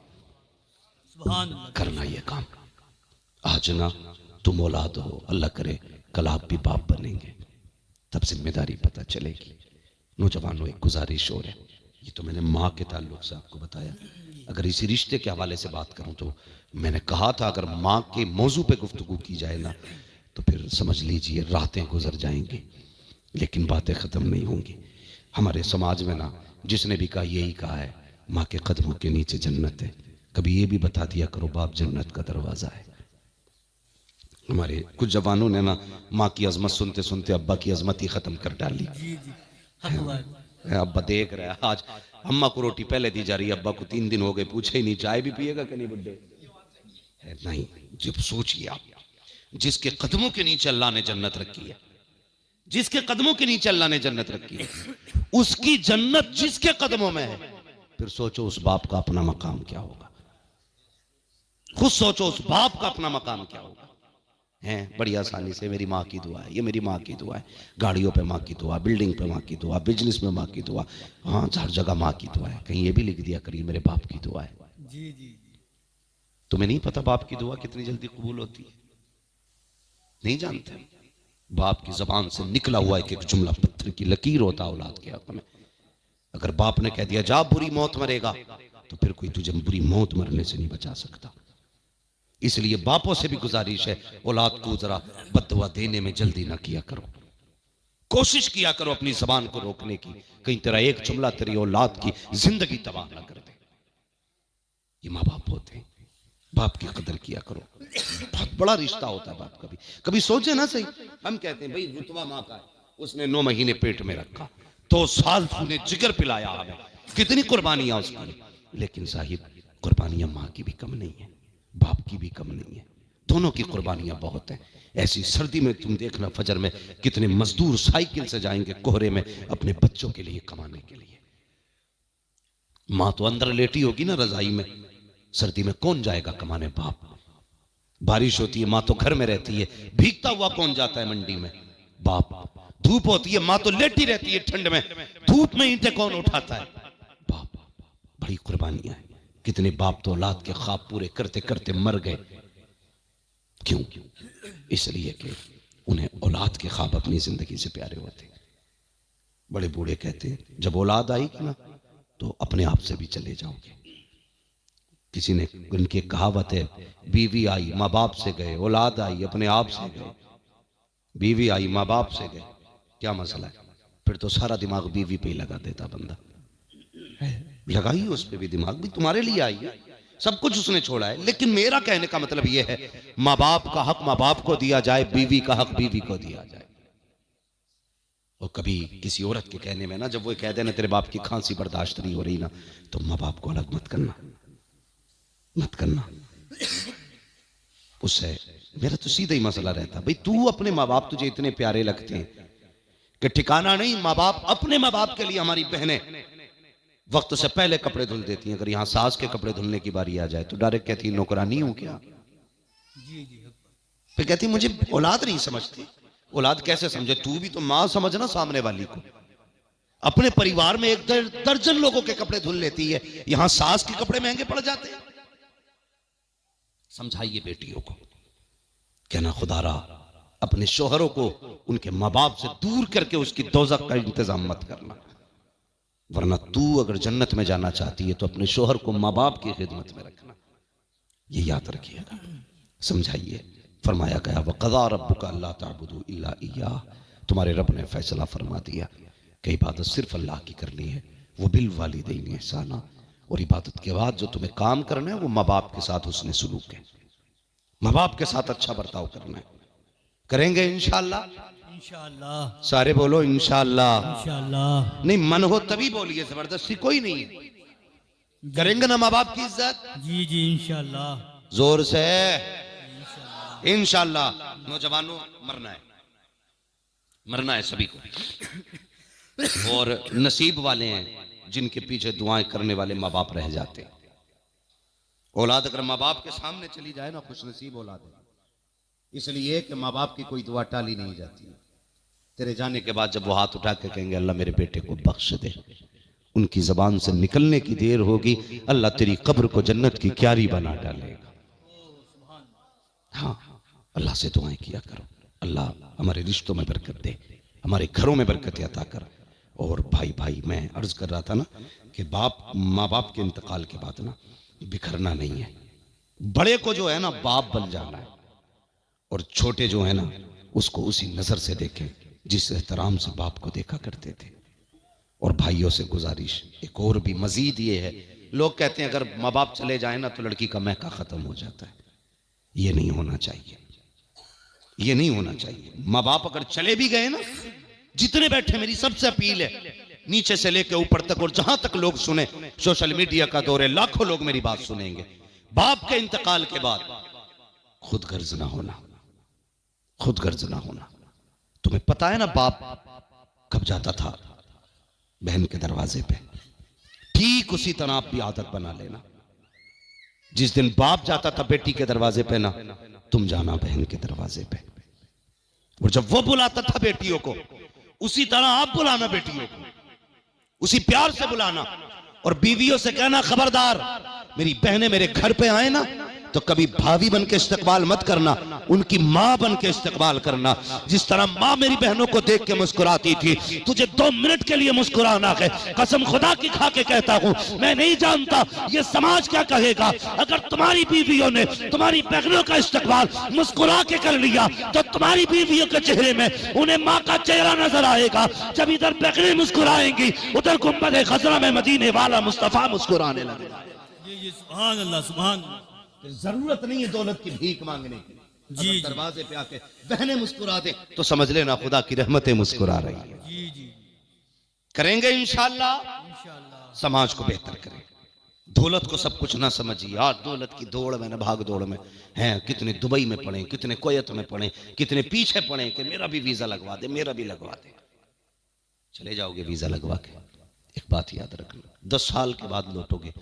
करना ये काम आज ना, तुम औलाद हो, अल्लाह करे कल आप भी बाप बनेंगे, तब जिम्मेदारी पता चलेगी। नौजवानों एक गुजारिश और है, ये तो मैंने माँ के ताल्लुक से आपको बताया। अगर इसी रिश्ते के हवाले से बात करूं तो मैंने कहा था अगर माँ के मौजू पे गुफ्तगू की जाए ना तो फिर समझ लीजिए रातें गुजर जाएंगी, लेकिन बातें ख़त्म नहीं होंगी। हमारे समाज में ना जिसने भी कहा यही कहा है, माँ के कदमों के नीचे जन्नत है। कभी ये भी बता दिया करो बाप जन्नत का दरवाज़ा है। हमारे कुछ जवानों ने ना माँ की अजमत सुनते सुनते अब्बा की अजमत ही ख़त्म कर डाली। अब्बा देख रहा है आज अम्मा को रोटी पहले दी जा रही है, अब्बा को 3 दिन हो गए पूछे ही नहीं चाय भी पिएगा कि नहीं बुड्ढे। नहीं, जब सोचिए आप जिसके कदमों के नीचे अल्लाह ने जन्नत रखी है, जिसके कदमों के नीचे अल्लाह ने जन्नत रखी है, उसकी जन्नत जिसके कदमों में है, फिर सोचो उस बाप का अपना मकाम क्या होगा। खुद सोचो उस बाप का अपना मकाम क्या होगा। हैं बड़ी आसानी से मेरी माँ की दुआ है, ये मेरी माँ की दुआ है, गाड़ियों पे माँ की दुआ, बिल्डिंग पे माँ की दुआ, बिजनेस में माँ की दुआ, हाँ हर जगह माँ की दुआ है। कहीं ये भी लिख दिया करिए मेरे बाप की दुआ है। जी जी तुम्हें नहीं पता बाप की दुआ कितनी जल्दी कबूल होती है, नहीं जानते। बाप की जबान से निकला हुआ एक एक जुमला पत्थर की लकीर होता औलाद के हक में। अगर बाप ने कह दिया जा बुरी मौत मरेगा तो फिर कोई तुझे बुरी मौत मरने से नहीं बचा सकता। इसलिए बापों से भी गुजारिश है औलाद को जरा बद्दुआ देने में जल्दी ना किया करो, कोशिश किया करो अपनी जबान को रोकने की, कहीं तेरा एक जुमला तेरी औलाद की जिंदगी तबाह ना कर दे। ये माँ बाप होते हैं, बाप की कदर किया करो। बहुत बड़ा रिश्ता होता है बाप का भी। कभी सोचे ना सही, हम कहते हैं भाई रुतबा माँ का है, उसने 9 महीने पेट में रखा, 2 साल तूने जिगर पिलाया हमें, कितनी कुर्बानियां उसकी। लेकिन साहिब कुर्बानियां माँ की भी कम नहीं है, बाप की भी कम नहीं है, दोनों की कुर्बानियां बहुत हैं। ऐसी सर्दी में तुम देखना फजर में कितने मजदूर साइकिल से जाएंगे कोहरे में अपने बच्चों के लिए कमाने के लिए। माँ तो अंदर लेटी होगी ना रजाई में, सर्दी में कौन जाएगा कमाने, बाप। बारिश होती है माँ तो घर में रहती है, भीगता हुआ कौन जाता है मंडी में, बाप। धूप होती है माँ तो लेटी रहती है ठंड में, धूप में ईंटें कौन उठाता है, बाप। बड़ी कुर्बानियां हैं। कितने बाप तो औलाद के ख्वाब पूरे करते करते मर गए। क्यों? इसलिए कि उन्हें औलाद के ख्वाब अपनी जिंदगी से प्यारे होते। बड़े बूढ़े कहते हैं जब औलाद आएगी ना तो अपने आप से भी चले जाओगे। किसी ने, उनकी एक कहावत है, बीवी आई माँ बाप से गए, औलाद आई अपने आप से गए। बीवी आई माँ बाप से गए, क्या मसला है? फिर तो सारा दिमाग बीवी पे ही लगा देता बंदा। लगाइए उस पे भी दिमाग, भी तुम्हारे लिए आई है, सब कुछ उसने छोड़ा है। लेकिन मेरा कहने का मतलब यह है, माँ बाप का हक माँ बाप को दिया जाए, बीवी का हक बीवी को दिया जाए। और कभी किसी औरत के कहने में ना, जब वो कह देना तेरे बाप की खांसी बर्दाश्त नहीं हो रही ना, तो माँ बाप को अलग मत करना, मत करना। उससे मेरा तो सीधा ही मसला रहता, भाई तू अपने माँ बाप तुझे इतने प्यारे लगते हैं कि ठिकाना नहीं। माँ बाप, अपने माँ बाप के लिए हमारी बहनें वक्त से पहले कपड़े धुल देती हैं। अगर यहाँ सास के कपड़े धुलने की बारी आ जाए तो डायरेक्ट कहती है नौकरानी हूं क्या। फिर कहती मुझे औलाद नहीं समझती। औलाद कैसे समझे? तू भी तो मां समझना सामने वाली को। अपने परिवार में एक दर्जन लोगों के कपड़े धुल लेती है, यहां सास के कपड़े महंगे पड़ जाते हैं। समझाइए बेटियों को, कहना खुदारा अपने शोहरों को उनके माँ बाप से दूर करके उसकी दोज़ख का इंतजाम मत करना, वरना तू अगर जन्नत में जाना चाहती है तो अपने शोहर को माँ बाप की खिदमत में रखना, ये याद रखिएगा। समझाइए। फरमाया गया वक़ज़ा रब्बुका अल्ला ताबुदू इल्ला इय्याह, तुम्हारे रब ने फैसला फरमा दिया कि इबादत सिर्फ अल्लाह की करनी है। वो बिल वालिदैन ihसाना, और इबादत के बाद जो तुम्हें काम करना है वो माँ बाप के साथ हुस्न सलूक है, माँ बाप के साथ अच्छा बर्ताव करना है। करेंगे इंशाअल्लाह? इंशाअल्लाह। सारे बोलो इंशाअल्लाह। इंशाअल्लाह। नहीं मन हो तभी बोलिए, जबरदस्ती कोई नहीं है। करेंगे ना माँ बाप की इज्जत? जी जी इंशाअल्लाह। जोर से इंशाअल्लाह। नौजवानों मरना है, मरना है सभी को। और नसीब वाले हैं जिनके पीछे दुआएं करने वाले माँ बाप रह जाते हैं। औलाद अगर माँ बाप के सामने चली जाए ना, खुश नसीब औलाद है। इसलिए कि माँ बाप की कोई दुआ टाली नहीं जाती। तेरे जाने के बाद जब वो हाथ उठा के कहेंगे अल्लाह मेरे बेटे को बख्श दे, उनकी जबान से निकलने की देर होगी, अल्लाह तेरी कब्र को जन्नत की क्यारी बना डालेगा। हाँ, अल्लाह से दुआएं किया करो, अल्लाह हमारे रिश्तों में बरकत दे, हमारे घरों में बरकत अता कर। और भाई मैं अर्ज कर रहा था ना कि माँ बाप के इंतकाल के बाद ना बिखरना नहीं है। बड़े को जो है ना बाप बन जाना है, और छोटे जो है ना उसको उसी नजर से देखें जिस एहतराम से बाप को देखा करते थे। और भाइयों से गुजारिश एक और भी मजीद ये है, लोग कहते हैं अगर माँ बाप चले जाए ना तो लड़की का महका खत्म हो जाता है। ये नहीं होना चाहिए, ये नहीं होना चाहिए। माँ बाप अगर चले भी गए ना, जितने बैठे मेरी सबसे अपील है, नीचे से लेकर ऊपर तक और जहां तक लोग सुने, सोशल मीडिया का दौर है, लाखों लोग मेरी बात सुनेंगे। बाप के इंतकाल के बाद खुद गर्ज ना होना, खुद गर्ज ना होना। तुम्हें पता है ना बाप कब जाता था बहन के दरवाजे पे, ठीक उसी तरह आप भी आदत बना लेना। जिस दिन बाप जाता था बेटी के दरवाजे पे ना, तुम जाना बहन के दरवाजे पे, और जब वो बुलाता था बेटियों को, उसी तरह आप बुलाना बेटियों को, उसी प्यार से बुलाना। और बीवियों से कहना खबरदार मेरी बहनें मेरे घर पे आए ना तो कभी भाभी बन के इस्तकबाल मत करना, उनकी माँ बन के इस्तकबाल करना। जिस तरह माँ मेरी बहनों को देख के मुस्कुराती थी, तुझे 2 मिनट के लिए मुस्कुराना है। कसम खुदा की खा के कहता हूँ, मैं नहीं जानता ये समाज क्या कहेगा। अगर तुम्हारी बीवियों ने तुम्हारी बहनों का इस्तकबाल मुस्कुरा के कर लिया तो तुम्हारी बीवियों के चेहरे में उन्हें माँ का चेहरा नजर आएगा। जब इधर बहनें मुस्कुराएंगी, उधर गुंबद खजरा में मदीने वाला मुस्तफा मुस्कुराने लगेगा। जी सुभान अल्लाह, सुभान अल्लाह। जरूरत नहीं है दौलत की भीख मांगने की। जी दरवाजे पे आके बहनें मुस्कुरा दे तो समझ लेना खुदा की रहमतें मुस्कुरा रही है। जी जी करेंगे इंशाअल्लाह, इंशाअल्लाह। समाज को बेहतर करें। दौलत को सब कुछ ना समझिए। आज दौलत की दौड़ में ना भाग दौड़ में हैं, कितने दुबई में पढ़े, कितने कुवैत में पढ़े, कितने पीछे पढ़े कि मेरा भी वीजा लगवा दे, मेरा भी लगवा दे। चले जाओगे वीजा लगवा के, एक बात याद रखना, 10 साल के बाद लौटोगे,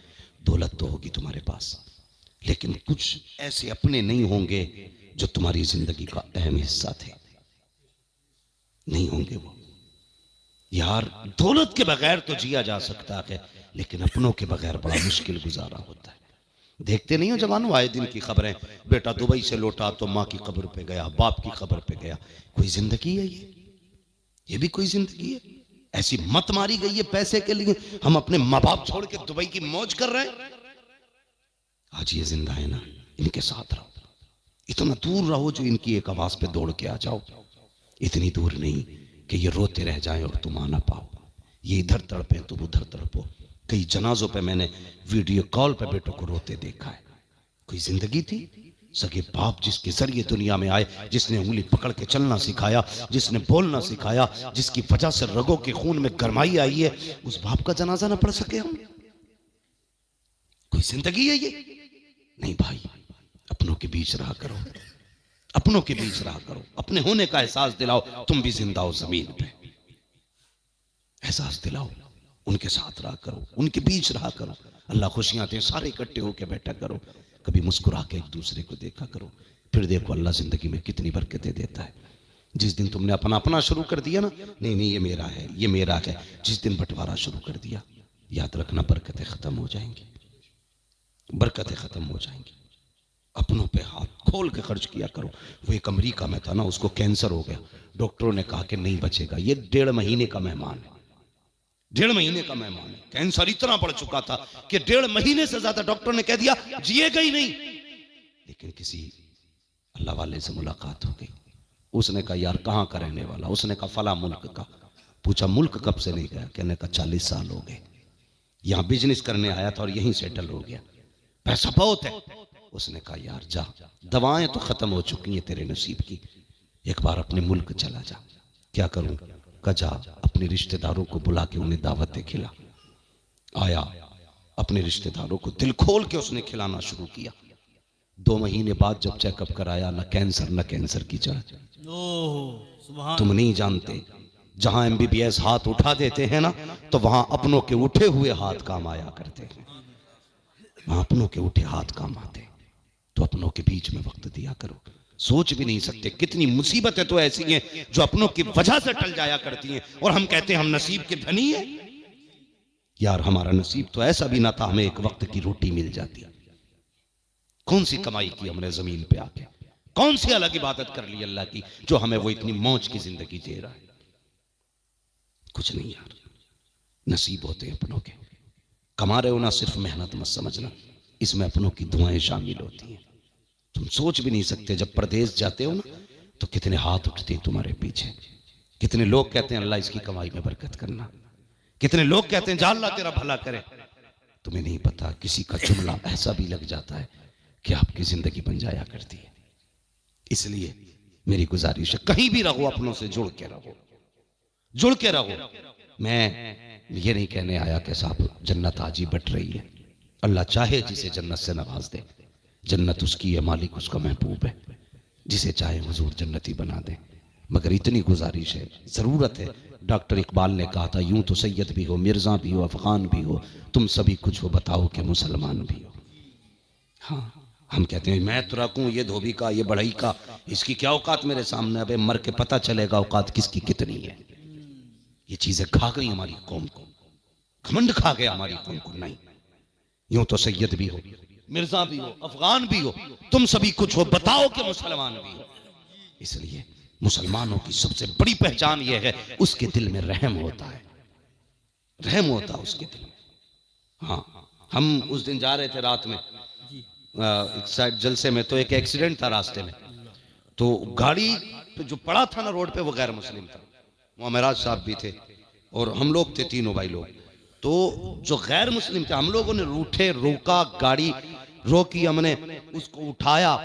दौलत तो होगी तुम्हारे पास, लेकिन कुछ ऐसे अपने नहीं होंगे जो तुम्हारी जिंदगी का अहम हिस्सा थे, नहीं होंगे वो। यार दौलत के बगैर तो जिया जा सकता है, लेकिन अपनों के बगैर बड़ा मुश्किल गुजारा होता है। देखते नहीं हो जवानों, आए दिन की खबरें, बेटा दुबई से लौटा तो माँ की कब्र पे गया, बाप की कब्र पे गया। कोई जिंदगी है ये भी कोई जिंदगी है? ऐसी मत मारी गई है पैसे के लिए, हम अपने माँ बाप छोड़ के दुबई की मौज कर रहे हैं। आज ये जिंदा है ना, इनके साथ रहो, इतना दूर रहो जो इनकी एक आवाज पे दौड़ के आ जाओ, इतनी दूर नहीं कि ये रोते रह जाएं और तुम आ ना पाओ, ये इधर तड़पे तुम उधर तड़पो। कई जनाजों पे मैंने वीडियो कॉल पे बेटों को रोते देखा है। कोई जिंदगी थी, सगे बाप जिसके जरिए दुनिया में आए, जिसने उंगली पकड़ के चलना सिखाया, जिसने बोलना सिखाया, जिसकी वजह से रगों के खून में गरमाई आई है, उस बाप का जनाजा ना पढ़ सके हम? कोई जिंदगी है ये? नहीं भाई, अपनों के बीच रहा करो, अपनों के बीच रहा करो, अपने होने का एहसास दिलाओ, तुम भी जिंदा हो जमीन पे, एहसास दिलाओ, उनके साथ रहा करो, उनके बीच रहा करो। अल्लाह खुशियां दे, सारे इकट्ठे होकर बैठा करो, कभी मुस्कुरा के एक दूसरे को देखा करो, फिर देखो अल्लाह जिंदगी में कितनी बरकतें देता है। जिस दिन तुमने अपना अपना शुरू कर दिया ना, नहीं नहीं ये मेरा है, ये मेरा है, जिस दिन बंटवारा शुरू कर दिया, याद रखना बरकतें खत्म हो जाएंगी, बरकतें खत्म हो जाएंगी। अपनों पे हाथ खोल के खर्च किया करो। वो एक अमेरिका में था ना, उसको कैंसर हो गया, डॉक्टरों ने कहा कि नहीं बचेगा, ये 1.5 महीने का मेहमान है, 1.5 महीने का मेहमान है। कैंसर इतना बढ़ चुका था कि 1.5 महीने से ज्यादा डॉक्टर ने कह दिया जिएगा ही नहीं। लेकिन किसी अल्लाह वाले से मुलाकात हो गई, उसने कहा यार कहाँ का रहने वाला? उसने कहा फला मुल्क का। पूछा मुल्क कब से नहीं गया? कहने का 40 साल हो गए, यहाँ बिजनेस करने आया था और यहीं सेटल हो गया, पैसा बहुत है। उसने कहा यार जा, दवाएं तो खत्म हो चुकी हैं तेरे नसीब की, एक बार अपने मुल्क चला जा। क्या करूं? कहा जा अपने रिश्तेदारों को बुला के उन्हें दावतें खिला। आया, अपने रिश्तेदारों को दिल खोल के उसने खिलाना शुरू किया। 2 महीने बाद जब चेकअप कराया, न कैंसर न कैंसर की जड़। तुम नहीं जानते, जहां MBBS हाथ उठा देते हैं ना, तो वहां अपनों के उठे हुए हाथ काम आया करते हैं, वहां अपनों के उठे हाथ काम आते। तो अपनों के बीच में वक्त दिया करो। सोच भी नहीं सकते कितनी मुसीबतें तो ऐसी हैं जो अपनों की वजह से टल जाया करती हैं, और हम कहते हैं हम नसीब के धनी हैं। यार हमारा नसीब तो ऐसा भी ना था, हमें एक वक्त की रोटी मिल जाती। कौन सी कमाई की हमने जमीन पे आके, कौन सी अलग इबादत कर ली अल्लाह की जो हमें वो इतनी मौज की जिंदगी दे रहा है? कुछ नहीं यार, नसीब होते हैं अपनों के। कमा रहे हो ना, सिर्फ मेहनत मत समझना, इसमें अपनों की दुआएं शामिल होती हैं। तुम सोच भी नहीं सकते, जब परदेश जाते हो ना तो कितने हाथ उठते हैं तुम्हारे पीछे, कितने लोग कहते हैं अल्लाह इसकी कमाई में बरकत करना, कितने लोग कहते हैं जा अल्लाह तेरा भला करे। तुम्हें नहीं पता किसी का जुमला ऐसा भी लग जाता है कि आपकी जिंदगी बन जाया करती है। इसलिए मेरी गुजारिश है, कहीं भी रहो अपनों से जुड़ के रहो, जुड़ के रहो। मैं ये नहीं कहने आया कि साहब जन्नत आज ही बट रही है, अल्लाह चाहे जिसे जन्नत से नवाज दे, जन्नत उसकी है, मालिक उसका महबूब है, जिसे चाहे हुजूर जन्नती बना दे। मगर इतनी गुजारिश है, जरूरत है। डॉक्टर इकबाल ने कहा था यूं तो सैयद भी हो, मिर्जा भी हो, अफगान भी हो, तुम सभी कुछ हो, बताओ कि मुसलमान भी हो। हाँ, हम कहते हैं मैं तो रखूं ये धोबी का, ये बढ़ई का, इसकी क्या औकात मेरे सामने, अबे मर के पता चलेगा औकात किसकी कितनी है। ये चीजें खा गई हमारी कौम को, घमंड खा गया हमारी कौम को। नहीं, यूं तो सैयद भी हो, मिर्जा भी हो, अफगान भी हो, तुम सभी कुछ हो, बताओ कि मुसलमान भी हो। इसलिए मुसलमानों की सबसे बड़ी पहचान यह है उसके दिल में रहम होता है, रहम होता है उसके दिल में। हाँ, हम उस दिन जा रहे थे रात में एक साइड जलसे में, तो एक एक्सीडेंट था रास्ते में, तो गाड़ी पे जो पड़ा था ना रोड पे वो गैर मुस्लिम था। वहाँ महराज साहब भी थे और हम लोग थे, तीनों भाई लोग। तो जो गैर मुस्लिम थे, हम लोगों ने रूठे, रोका, गाड़ी रोकी, हमने उसको उठाया,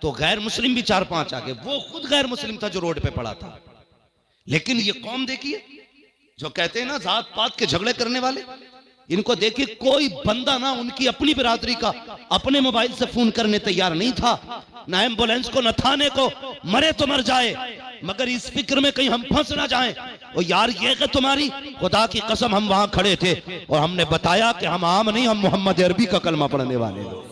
तो गैर मुस्लिम भी 4-5 आ गए। वो खुद गैर मुस्लिम था जो रोड पे पड़ा था। लेकिन ये कौम देखिए, जो कहते हैं ना जात पात के झगड़े करने वाले, इनको देखिए, कोई बंदा ना उनकी अपनी बिरादरी का अपने मोबाइल से फोन करने तैयार नहीं था, ना एम्बुलेंस को, न थाने को, मरे तो मर जाए, मगर इस फिक्र में कहीं हम फंस ना जाएं। और यार ये कि तुम्हारी खुदा की कसम, हम वहां खड़े थे और हमने बताया कि हम आम नहीं, हम मोहम्मद अरबी का कलमा पढ़ने वाले हैं।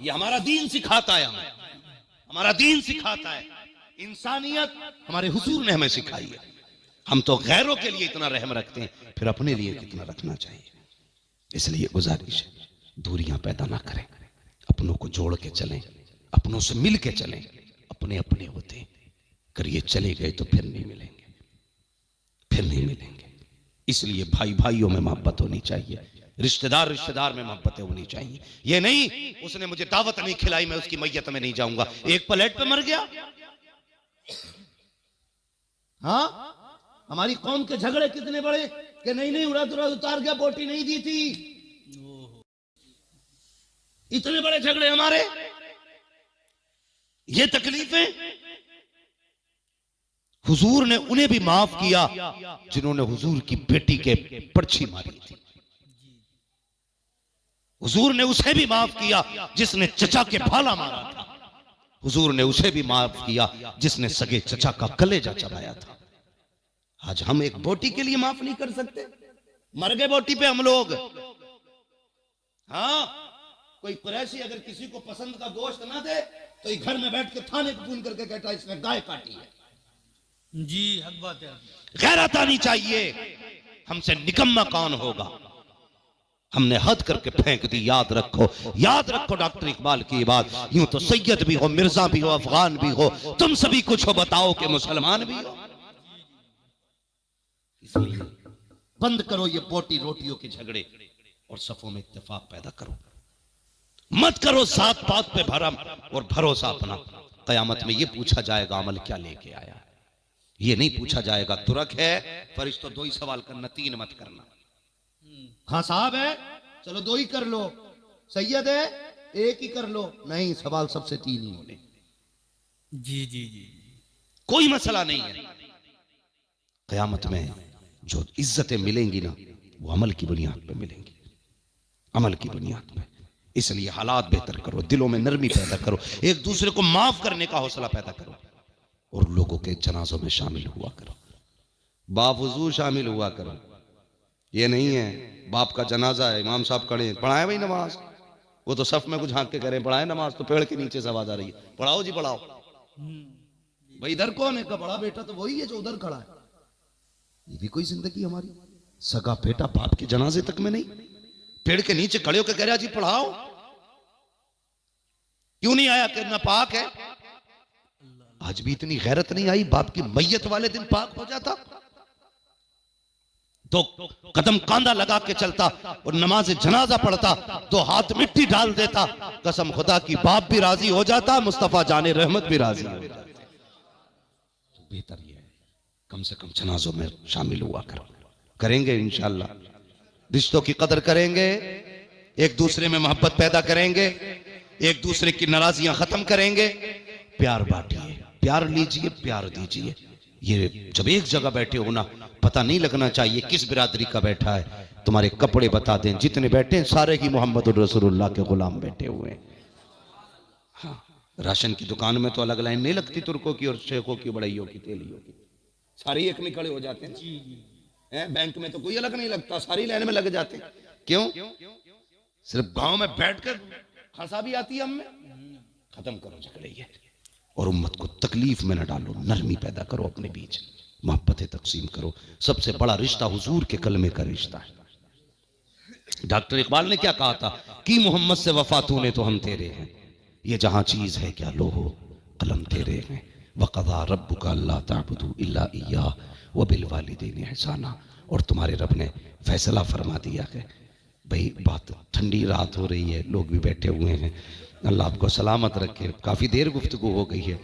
ये हमारा दीन सिखाता है, हमारा दीन सिखाता है, इंसानियत हमारे हुजूर ने हमें सिखाई है। हम तो गैरों के लिए इतना रहम रखते हैं, फिर अपने लिए कितना रखना चाहिए। इसलिए गुजारिश है, दूरियां पैदा ना करें, अपनों को जोड़ के चलें, अपनों से मिल के चलें। अपने अपने होते हैं, अगर ये चले गए तो फिर नहीं मिलेंगे, फिर नहीं मिलेंगे। इसलिए भाई भाइयों में मोहब्बत होनी चाहिए, रिश्तेदार रिश्तेदार में मोहब्बतें होनी चाहिए। ये नहीं उसने मुझे दावत नहीं खिलाई, मैं उसकी मैयत में नहीं जाऊंगा। एक प्लेट पे मर गया। हाँ, हमारी कौम के झगड़े कितने बड़े कि नहीं उड़द उतार गया, बोटी नहीं दी थी। इतने बड़े झगड़े हमारे, ये तकलीफें। हुजूर ने उन्हें भी माफ किया जिन्होंने हुजूर की बेटी के पर्ची मारी थी। हुजूर ने उसे भी माफ किया जिसने चचा के भाला मारा था। हुजूर ने उसे भी माफ किया जिसने सगे चचा का कलेजा चबाया था। आज हम एक बोटी के लिए माफ नहीं कर सकते? मर गए बोटी पे हम लोग। हाँ, कोई कुरैशी अगर किसी को पसंद का गोश्त ना दे तो ये घर में बैठ के थाने को फोन करके कहता है इसने गाय काटी है। जी हक बात है। गैरत आनी चाहिए। हमसे निकम्मा कौन होगा? हमने हद करके फेंक दी। याद रखो डॉक्टर इकबाल की बात। यूं तो सैयद भी हो, मिर्जा भी हो, अफगान भी हो, तुम सभी कुछ हो, बताओ कि मुसलमान भी हो। इसलिए बंद करो ये बोटी रोटियों के झगड़े और सफों में इत्तेफाक पैदा करो। मत करो सात पात पे भरम और भरोसा अपना। कयामत में ये पूछा जाएगा अमल क्या लेके आया। ये नहीं पूछा जाएगा तुरक है फरिश्तों 2 ही सवाल करना, 3 मत करना। हाँ साहब है, चलो 2 ही कर लो। सैयद है, 1 ही कर लो। नहीं, सवाल सबसे 3 ही होने। जी जी जी, कोई मसला नहीं है। कयामत में जो इज्जतें मिलेंगी ना, वो अमल की बुनियाद पे मिलेंगी, अमल की बुनियाद पे। इसलिए हालात बेहतर करो, दिलों में नरमी पैदा करो, एक दूसरे को माफ करने का हौसला पैदा करो और लोगों के जनाजों में शामिल हुआ करो, बावजूद शामिल हुआ करो। ये नहीं है बाप का जनाजा है, इमाम साहब खड़े, पढ़ाए भाई नमाज। वो तो सफ में कुछ झांक के करें, पढ़ाए नमाज, तो पेड़ के नीचे से आवाज आ रही है, पढ़ाओ जी पढ़ाओ। भाई इधर कौन है? का बड़ा बेटा तो वही है जो उधर खड़ा है। ये भी कोई जिंदगी हमारी? सगा बेटा बाप के जनाजे तक में नहीं, पेड़ के नीचे खड़े होकर कह रहा जी पढ़ाओ। क्यों नहीं आया? कि नापाक है। आज भी इतनी गैरत नहीं आई, बाप की मैयत वाले दिन पाक हो जाता तो कदम कांधा लगा के चलता और नमाज जनाजा पढ़ता, 2 हाथ मिट्टी डाल देता। कसम खुदा की बाप भी राजी हो जाता, मुस्तफा जाने रहमत भी राजी हो जाता। तो बेहतर ये है कम से कम जनाजों में शामिल हुआ करो। करेंगे इंशाअल्लाह, रिश्तों की कदर करेंगे, एक दूसरे में मोहब्बत पैदा करेंगे, एक दूसरे की नाराजियां खत्म करेंगे, प्यार बांटिए, प्यार लीजिए, प्यार दीजिए। ये जब एक जगह बैठे हो ना, पता नहीं लगना चाहिए किस बिरादरी का बैठा है। तुम्हारे कपड़े बता दें, जितने बैठे हैं सारे ही मोहम्मद रसूलुल्लाह के गुलाम बैठे हुए हैं। हाँ, राशन की दुकान में तो अलग लाइन नहीं लगती, तुर्कों की और शेखों की, बड़ाइयों की, तेलियों की, सारे एक में खड़े हो जाते हैं। बैंक में तो कोई अलग नहीं लगता, सारी लाइन में लग जाते हैं। क्यों? सिर्फ गांव में बैठकर हंसा भी आती है हमें। खत्म करो झगड़े ये, और उम्मत को तकलीफ में न डालो, नरमी पैदा करो अपने बीच, मोहब्बतें तकसीम करो। सबसे बड़ा रिश्ता हुजूर के कलमे का रिश्ता है। डॉक्टर इकबाल ने क्या कहा था कि मोहम्मद से वफा तूने तो हम तेरे हैं, ये जहां चीज है क्या लोहो कलम तेरे हैं। वक़ज़ा रब्बुका अल्ला ताबुदू इल्ला इय्याह व बिल वालिदैनि ihसाना। और तुम्हारे रब ने फैसला फरमा दिया है। भाई बात ठंडी रात हो रही है, लोग भी बैठे हुए हैं, अल्लाह आपको सलामत रखे। काफ़ी देर गुफ्तगू हो गई है,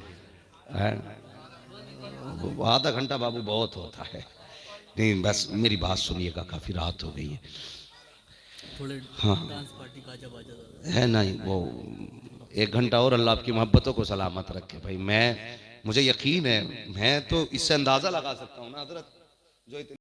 आधा घंटा बाबू बहुत होता है। नहीं बस मेरी बात सुनिएगा, काफ़ी रात हो गई है। हाँ डांस पार्टी का जब आ है नहीं, वो 1 घंटा और अल्लाह आपकी मोहब्बतों को सलामत रखे। भाई मुझे यकीन है, मैं तो इससे अंदाज़ा लगा सकता हूँ ना हजरत, जो इतने